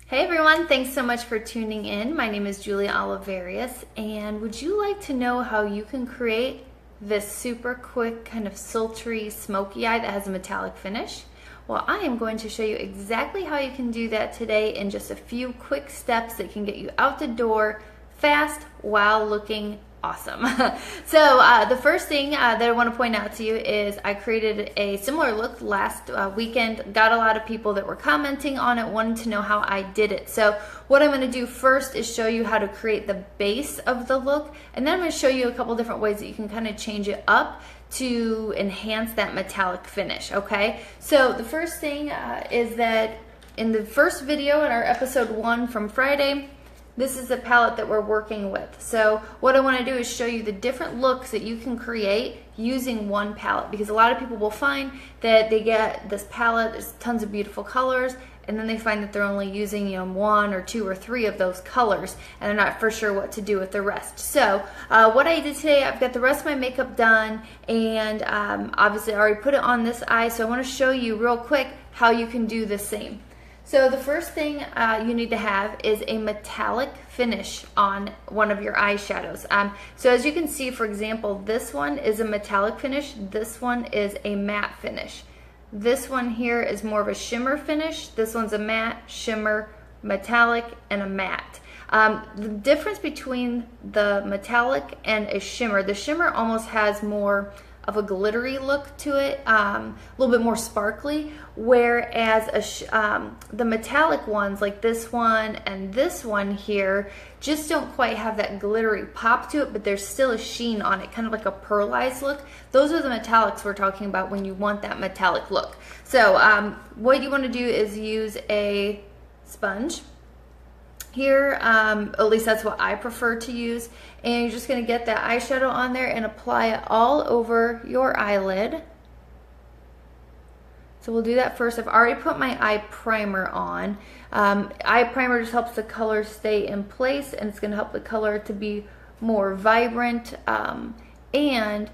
Hey everyone, thanks so much for tuning in. My name is Julia Oliverius, and would you like to know how you can create this super quick kind of sultry smoky eye that has a metallic finish? Well, I am going to show you exactly how you can do that today in just a few quick steps that can get you out the door fast while looking awesome. So the first thing that I want to point out to you is I created a similar look last weekend. Got a lot of people that were commenting on it, wanting to know how I did it. So what I'm going to do first is show you how to create the base of the look, and then I'm going to show you a couple different ways that you can kind of change it up to enhance that metallic finish. Okay, so the first thing is that in the first video in our episode 1 from Friday, this is the palette that we're working with. So what I want to do is show you the different looks that you can create using one palette, because a lot of people will find that they get this palette, there's tons of beautiful colors, and then they find that they're only using 1 or 2 or 3 of those colors, and they're not for sure what to do with the rest. So what I did today, I've got the rest of my makeup done, and obviously I already put it on this eye, so I want to show you real quick how you can do the same. So the first thing you need to have is a metallic finish on one of your eyeshadows. So as you can see, for example, this one is a metallic finish, this one is a matte finish. This one here is more of a shimmer finish, this one's a matte, shimmer, metallic, and a matte. The difference between the metallic and a shimmer, the shimmer almost has more of a glittery look to it, a little bit more sparkly, whereas the metallic ones like this one and this one here just don't quite have that glittery pop to it, but there's still a sheen on it, kind of like a pearlized look. Those are the metallics we're talking about when you want that metallic look. So what you want to do is use a sponge. Here, at least that's what I prefer to use, and you're just going to get that eyeshadow on there and apply it all over your eyelid. So we'll do that first. I've already put my eye primer on. Eye primer just helps the color stay in place, and it's going to help the color to be more vibrant, and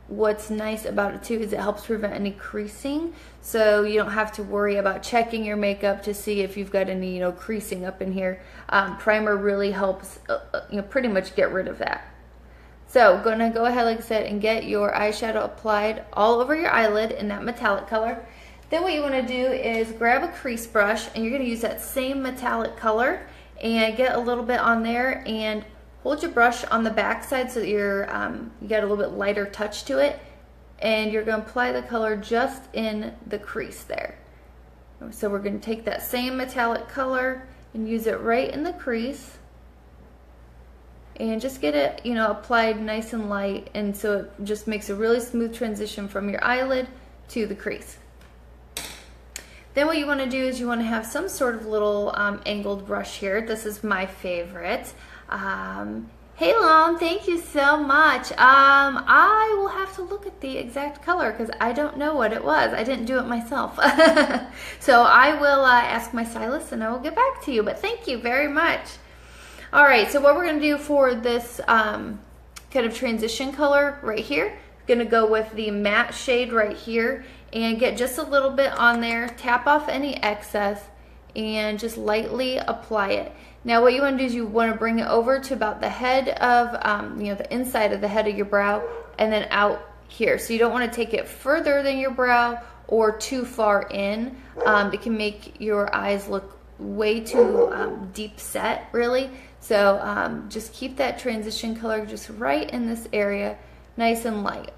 what's nice about it too is it helps prevent any creasing, so you don't have to worry about checking your makeup to see if you've got any creasing up in here. Primer really helps pretty much get rid of that. So gonna go ahead, like I said, and get your eyeshadow applied all over your eyelid in that metallic color. Then what you want to do is grab a crease brush, and you're going to use that same metallic color and get a little bit on there and hold your brush on the back side so that you get a little bit lighter touch to it, and you're going to apply the color just in the crease there. So we're going to take that same metallic color and use it right in the crease, and just get it applied nice and light, and so it just makes a really smooth transition from your eyelid to the crease. Then what you want to do is you want to have some sort of little angled brush here. This is my favorite. Hey Lon, thank you so much. I will have to look at the exact color because I don't know what it was. I didn't do it myself. So I will ask my stylist and I will get back to you, but thank you very much. All right, so what we're going to do for this kind of transition color right here, going to go with the matte shade right here and get just a little bit on there, tap off any excess, and just lightly apply it. Now what you want to do is you want to bring it over to about the head of, the inside of the head of your brow, and then out here. So you don't want to take it further than your brow or too far in. It can make your eyes look way too deep set, really. So just keep that transition color just right in this area, nice and light.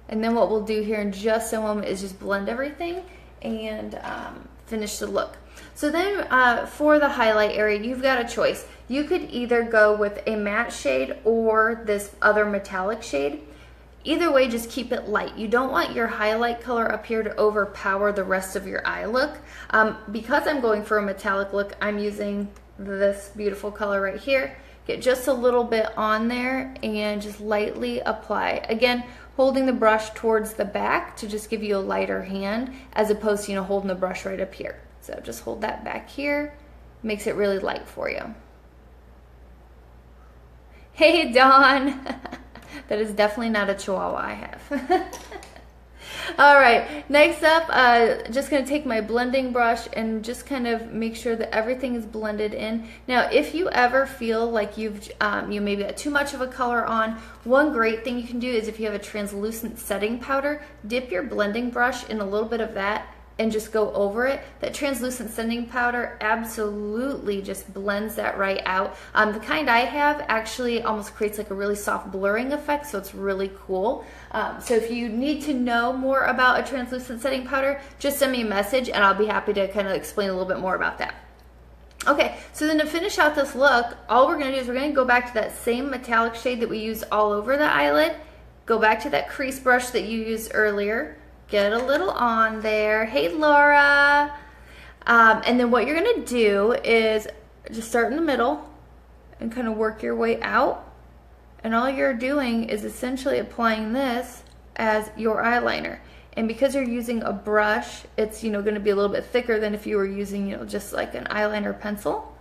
And then what we'll do here in just a moment is just blend everything and finish the look. So then for the highlight area, you've got a choice. You could either go with a matte shade or this other metallic shade. Either way, just keep it light. You don't want your highlight color up here to overpower the rest of your eye look. Because I'm going for a metallic look, I'm using this beautiful color right here. Get just a little bit on there and just lightly apply. Again, holding the brush towards the back to just give you a lighter hand, as opposed to holding the brush right up here. So just hold that back here, makes it really light for you. Hey Dawn, that is definitely not a chihuahua I have. All right, next up, just gonna take my blending brush and just kind of make sure that everything is blended in. Now, if you ever feel like you maybe got too much of a color on, one great thing you can do is if you have a translucent setting powder, dip your blending brush in a little bit of that and just go over it. That translucent setting powder absolutely just blends that right out. The kind I have actually almost creates like a really soft blurring effect, so it's really cool. So if you need to know more about a translucent setting powder, just send me a message and I'll be happy to kind of explain a little bit more about that. Okay, so then to finish out this look, all we're gonna do is we're gonna go back to that same metallic shade that we used all over the eyelid, go back to that crease brush that you used earlier, get a little on there. Hey, Laura. And then what you're gonna do is just start in the middle and kind of work your way out. And all you're doing is essentially applying this as your eyeliner. And because you're using a brush, it's gonna be a little bit thicker than if you were using just like an eyeliner pencil.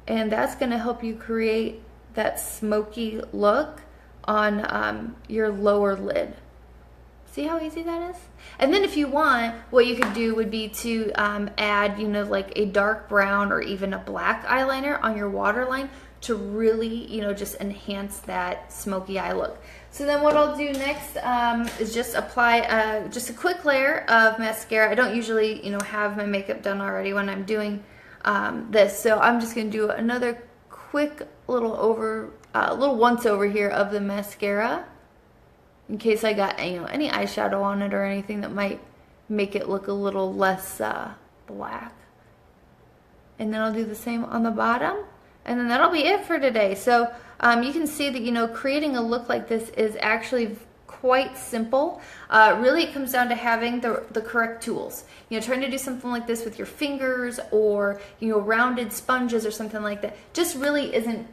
And that's gonna help you create that smoky look on your lower lid. See how easy that is? And then if you want, what you could do would be to add, like a dark brown or even a black eyeliner on your waterline to really, just enhance that smoky eye look. So then what I'll do next is just apply just a quick layer of mascara. I don't usually, have my makeup done already when I'm doing this. So I'm just gonna do another quick little once over here of the mascara, in case I got any eyeshadow on it or anything that might make it look a little less black. And then I'll do the same on the bottom, and then that'll be it for today. So you can see that creating a look like this is actually quite simple. Really, it comes down to having the correct tools. Trying to do something like this with your fingers or rounded sponges or something like that just really isn't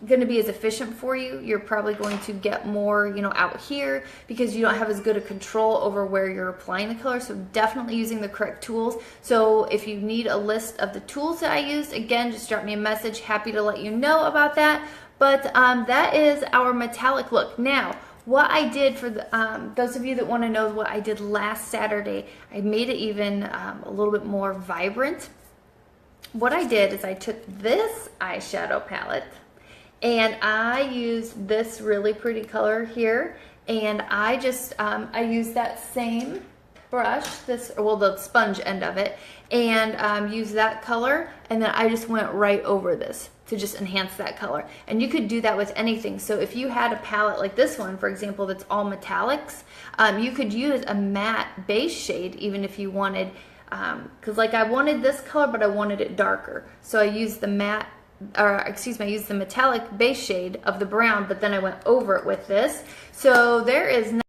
going to be as efficient for you. You're probably going to get more out here because you don't have as good a control over where you're applying the color. So definitely using the correct tools. So if you need a list of the tools that I used, again, just drop me a message. Happy to let you know about that. But that is our metallic look. Now, what I did for those of you that want to know what I did last Saturday, I made it even a little bit more vibrant. What I did is I took this eyeshadow palette and I used this really pretty color here, and I just I used that same brush, the sponge end of it, and use that color, and then I just went right over this to just enhance that color. And you could do that with anything. So if you had a palette like this one, for example, that's all metallics, you could use a matte base shade even if you wanted, because like I wanted this color but I wanted it darker, so I used the I used the metallic base shade of the brown, but then I went over it with this. So there is